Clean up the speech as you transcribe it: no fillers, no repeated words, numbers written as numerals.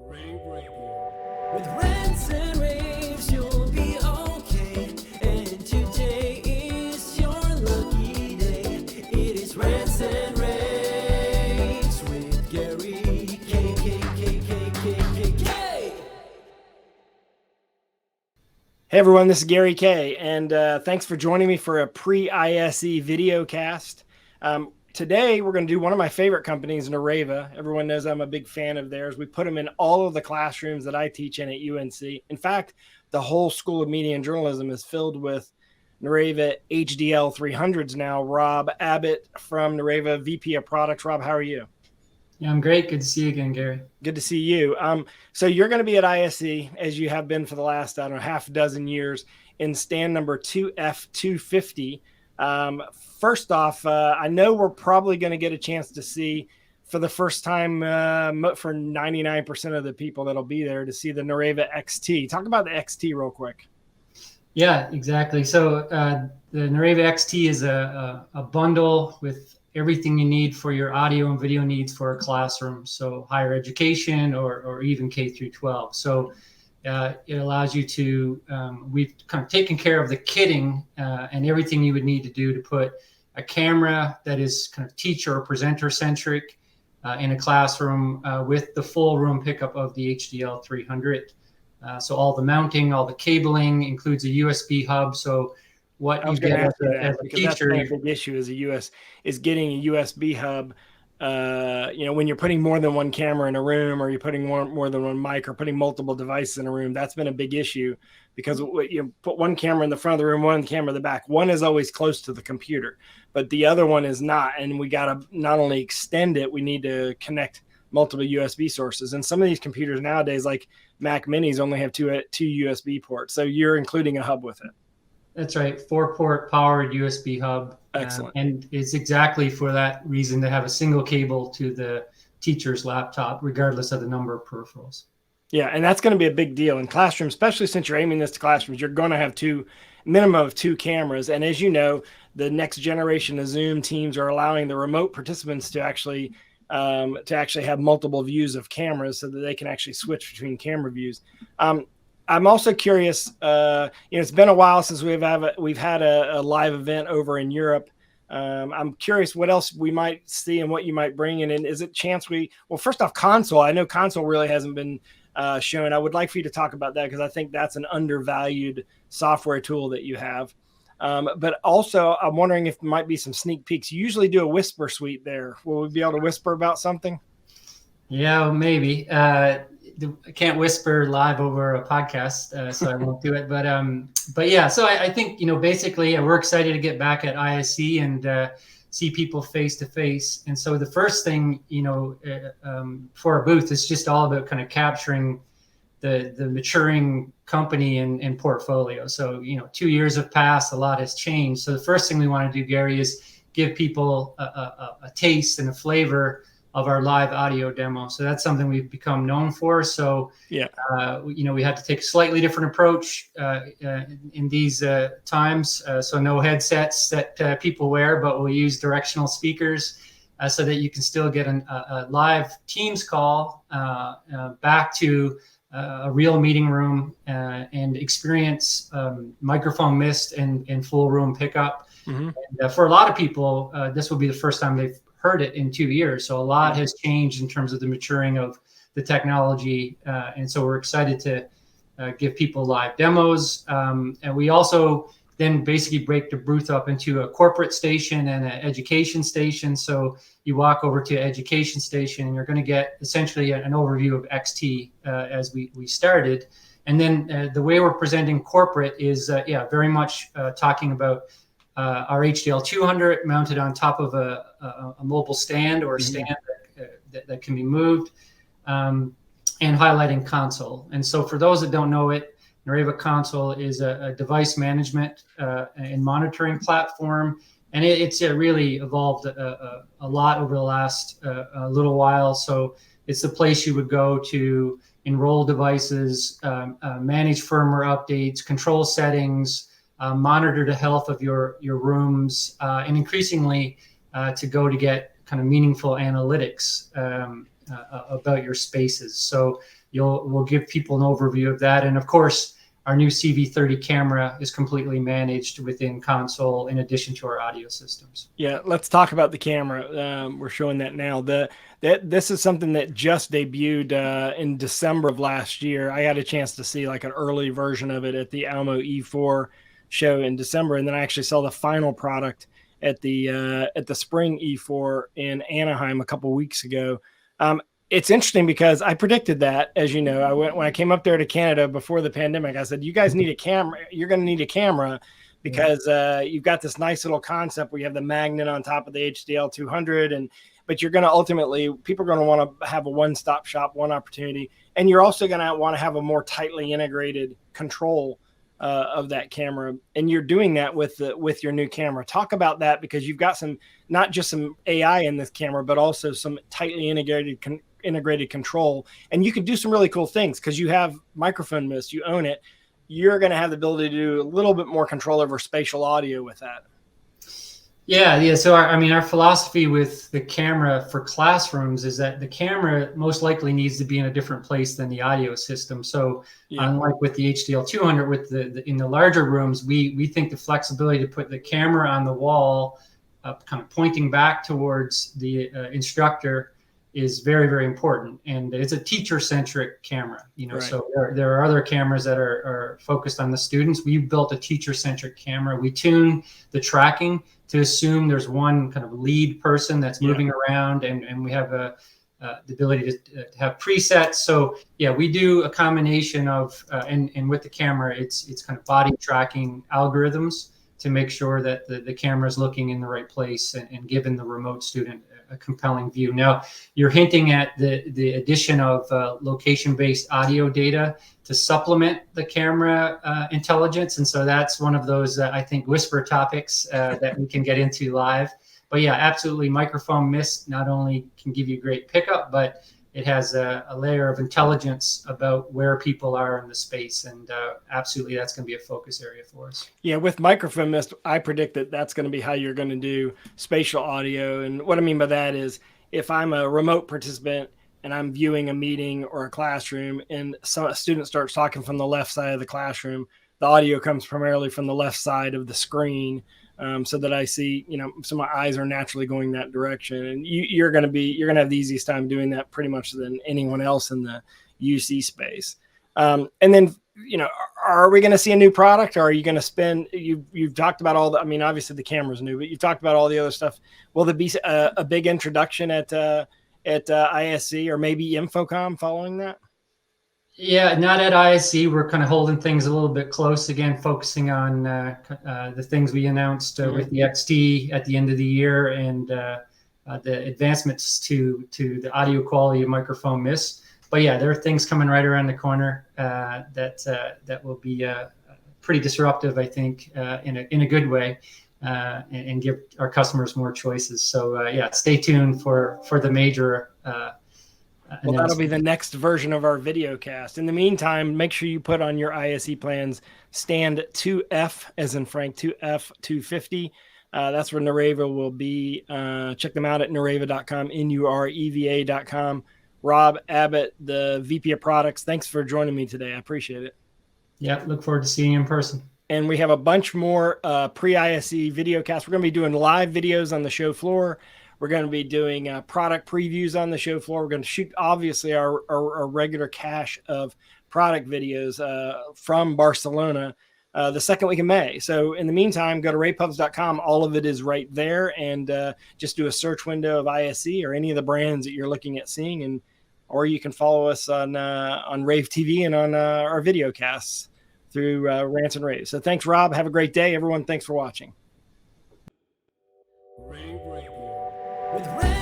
rAVe Radio. With rants and raves, you'll be okay. And today is your lucky day. It is rants and raves with Gary K. Hey everyone, this is Gary K. And thanks for joining me for a pre-ISE videocast. Today, we're going to do one of my favorite companies, Nureva. Everyone knows I'm a big fan of theirs. We put them in all of the classrooms that I teach in at UNC. In fact, the whole School of Media and Journalism is filled with Nureva HDL 300s now. Rob Abbott from Nureva, VP of Products. Rob, how are you? Yeah, I'm great. Good to see you again, Gary. Good to see you. So you're going to be at ISE, as you have been for the last, half a dozen years, in stand number 2F250. First off, I know we're probably going to get a chance to see for the first time for 99% of the people that'll be there to see the Nureva XT. Talk about the XT real quick. Yeah, exactly. So the Nureva XT is a bundle with everything you need for your audio and video needs for a classroom. So higher education or even K through 12. So it allows you to, we've kind of taken care of the kitting and everything you would need to do to put a camera that is kind of teacher or presenter centric in a classroom with the full room pickup of the HDL 300. So all the mounting, all the cabling, includes a USB hub. So what you get as a teacher, that's a big issue is getting a USB hub. When you're putting more than one camera in a room, or you're putting more than one mic, or putting multiple devices in a room, that's been a big issue, because you put one camera in the front of the room, one camera in the back. One is always close to the computer, but the other one is not. And we got to not only extend it, we need to connect multiple USB sources. And some of these computers nowadays, like Mac Minis, only have two USB ports. So you're including a hub with it. That's right. 4-port powered USB hub. Excellent. And it's exactly for that reason to have a single cable to the teacher's laptop, regardless of the number of peripherals. Yeah, and that's going to be a big deal in classrooms, especially since you're aiming this to classrooms. You're going to have minimum of two cameras. And as you know, the next generation of Zoom teams are allowing the remote participants to actually have multiple views of cameras, so that they can actually switch between camera views. I'm also curious, it's been a while since we've had a live event over in Europe. I'm curious what else we might see and what you might bring in. And is it chance first off, console. I know console really hasn't been shown. I would like for you to talk about that, because I think that's an undervalued software tool that you have. But also, I'm wondering if there might be some sneak peeks. You usually do a whisper suite there. Will we be able to whisper about something? Yeah, well, maybe. I can't whisper live over a podcast, so I won't do it. But yeah, so I think, basically we're excited to get back at ISE and see people face to face. And so the first thing, for a booth is just all about kind of capturing the maturing company and portfolio. So, 2 years have passed, a lot has changed. So the first thing we want to do, Gary, is give people a taste and a flavor of our live audio demo. So that's something we've become known for. So, yeah, we had to take a slightly different approach in these times. So no headsets that people wear, but we'll use directional speakers so that you can still get a live Teams call back to a real meeting room and experience microphone mist and full room pickup. Mm-hmm. And for a lot of people, this will be the first time they've heard it in 2 years. So a lot has changed in terms of the maturing of the technology. And so we're excited to give people live demos. And we also then basically break the booth up into a corporate station and an education station. So you walk over to education station and you're going to get essentially an overview of XT as we started. And then the way we're presenting corporate is, very much talking about our HDL 200 mounted on top of a mobile stand or a stand that can be moved, and highlighting console. And so for those that don't know it, Nureva Console is a device management and monitoring platform. And it's really evolved a lot over the last little while. So it's the place you would go to enroll devices, manage firmware updates, control settings, monitor the health of your rooms, and increasingly to go to get kind of meaningful analytics about your spaces. So we'll give people an overview of that. And of course, our new Cv30 camera is completely managed within console in addition to our audio systems. Yeah, let's talk about the camera. We're showing that now. This is something that just debuted in December of last year. I had a chance to see like an early version of it at the Almo E4 show in December, and then I actually saw the final product at the spring E4 in Anaheim a couple weeks ago. It's interesting because I predicted that, as you know, when I came up there to Canada before the pandemic, I said, you guys need a camera. You're going to need a camera because you've got this nice little concept where you have the magnet on top of the HDL 200, but you're going to ultimately, people are going to want to have a one-stop shop, one opportunity, and you're also going to want to have a more tightly integrated control of that camera, and you're doing that with your new camera. Talk about that, because you've got not just some AI in this camera, but also some tightly integrated control, and you can do some really cool things because you have microphone mist, you own it. You're going to have the ability to do a little bit more control over spatial audio with that. Yeah. So our philosophy with the camera for classrooms is that the camera most likely needs to be in a different place than the audio system. So unlike with the HDL 200, with in the larger rooms, we think the flexibility to put the camera on the wall, kind of pointing back towards the instructor, is very, very important. And it's a teacher-centric camera, right. So there are other cameras that are focused on the students. We've built a teacher-centric camera. We tune the tracking to assume there's one kind of lead person that's moving around, and we have the ability to have presets. So we do a combination of, and with the camera, it's kind of body tracking algorithms to make sure that the camera is looking in the right place and giving the remote student a compelling view. Now, you're hinting at the addition of location-based audio data to supplement the camera intelligence. And so that's one of those, I think, whisper topics that we can get into live. But yeah, absolutely. Microphone mist not only can give you great pickup, but it has a layer of intelligence about where people are in the space. And absolutely, that's going to be a focus area for us. Yeah, with microphone mist, I predict that that's going to be how you're going to do spatial audio. And what I mean by that is, if I'm a remote participant and I'm viewing a meeting or a classroom, and a student starts talking from the left side of the classroom, the audio comes primarily from the left side of the screen. So that I see, so my eyes are naturally going that direction, and you're going to have the easiest time doing that pretty much than anyone else in the UC space. And then, are we going to see a new product, or are you going to spend? You've talked about all the. I mean, obviously the camera's new, but you've talked about all the other stuff. Will there be a big introduction at ISE or maybe Infocom following that? Yeah, not at ISE. We're kind of holding things a little bit close again, focusing on the things we announced with the XT at the end of the year, and the advancements to the audio quality of microphone mist. But yeah, there are things coming right around the corner that will be pretty disruptive, I think, in a good way, and give our customers more choices. So stay tuned for the major. Well, that'll be the next version of our videocast. In the meantime, make sure you put on your ISE plans stand 2F, as in Frank, 2F 250. That's where Nureva will be. Check them out at nureva.com, nureva.com. Rob Abbott, the VP of Products, thanks for joining me today. I appreciate it. Yeah, look forward to seeing you in person. And we have a bunch more pre-ISE videocasts. We're going to be doing live videos on the show floor. We're going to be doing product previews on the show floor. We're going to shoot, obviously, our regular cache of product videos from Barcelona the second week of May. So in the meantime, go to ravepubs.com. All of it is right there. And just do a search window of ISE or any of the brands that you're looking at seeing. Or you can follow us on Rave TV and on our videocasts through Rants and Raves. So thanks, Rob. Have a great day. Everyone, thanks for watching. With